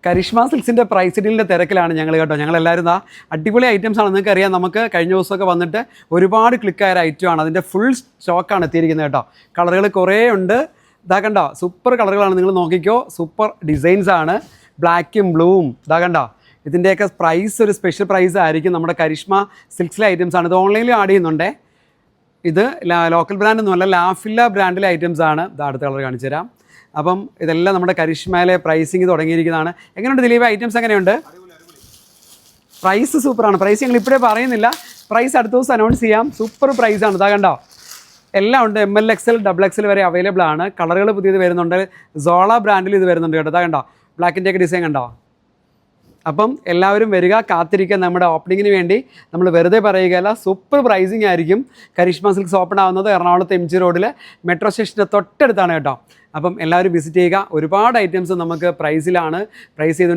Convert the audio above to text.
Karishma സിൽക്സിൻ്റെ price ഡീലിൻ്റെ തിരക്കിലാണ് ഞങ്ങൾ കേട്ടോ. ഞങ്ങളെല്ലാവരും അടിപൊളി ഐറ്റംസാണ്. നിങ്ങൾക്ക് അറിയാം, നമുക്ക് കഴിഞ്ഞ ദിവസമൊക്കെ വന്നിട്ട് ഒരുപാട് ക്ലിക്കായ ഒരു ഐറ്റമാണ്. അതിൻ്റെ ഫുൾ സ്റ്റോക്കാണ് എത്തിയിരിക്കുന്നത് കേട്ടോ. കളറുകൾ കുറേ ഉണ്ട്. ഇതാ കണ്ടോ, സൂപ്പർ കളറുകളാണ്. നിങ്ങൾ നോക്കിക്കോ, സൂപ്പർ ഡിസൈൻസാണ്. ബ്ലാക്കും ബ്ലൂവും ഇതാ കണ്ടോ. ഇതിൻ്റെയൊക്കെ പ്രൈസ് ഒരു സ്പെഷ്യൽ പ്രൈസ് ആയിരിക്കും. നമ്മുടെ കരിഷ്മ സിൽക്സിലെ ഐറ്റംസാണ്. ഇത് ഓൺലൈനിൽ ആഡ് ചെയ്യുന്നുണ്ടേ. ഇത് ലോക്കൽ ബ്രാൻഡൊന്നുമല്ല, ലാഫില്ല ബ്രാൻഡിലെ ഐറ്റംസാണ്. ഇത് അടുത്ത കളർ കാണിച്ചു തരാം. അപ്പം ഇതെല്ലാം നമ്മുടെ കരിഷ്മയിലെ പ്രൈസിങ് തുടങ്ങിയിരിക്കുന്നതാണ്. എങ്ങനെയുണ്ട് ദിലീപ്, ഐറ്റംസ് എങ്ങനെയുണ്ട്? പ്രൈസ് സൂപ്പറാണ്. പ്രൈസ് ഞങ്ങൾ ഇപ്പോഴേ പറയുന്നില്ല, പ്രൈസ് അടുത്ത ദിവസം അനൗൺസ് ചെയ്യാം. സൂപ്പർ പ്രൈസാണ്. ഇതാ കണ്ടോ, എല്ലാം ഉണ്ട്. ML XL XXL വരെ അവൈലബിൾ ആണ്. കളറുകൾ പുതിയത് വരുന്നുണ്ട്. സോള ബ്രാൻഡിൽ ഇത് വരുന്നുണ്ട് കേട്ടോ. ഇതാ കണ്ടോ, ബ്ലാക്കിൻ്റെയൊക്കെ ഡിസൈൻ കണ്ടോ. അപ്പം എല്ലാവരും വരിക, കാത്തിരിക്കുക. നമ്മുടെ ഓപ്പണിങ്ങിന് വേണ്ടി നമ്മൾ വെറുതെ പറയുകയല്ല, സൂപ്പർ പ്രൈസിങ് ആയിരിക്കും. കരിഷ്മ സിൽക്സ് ഓപ്പൺ ആവുന്നത് എറണാകുളത്ത് MG റോഡിൽ മെട്രോ സ്റ്റേഷൻ്റെ തൊട്ടടുത്താണ് കേട്ടോ. അപ്പം എല്ലാവരും വിസിറ്റ് ചെയ്യുക. ഒരുപാട് ഐറ്റംസ് നമുക്ക് പ്രൈസിലാണ് പ്രൈസ് ചെയ്ത്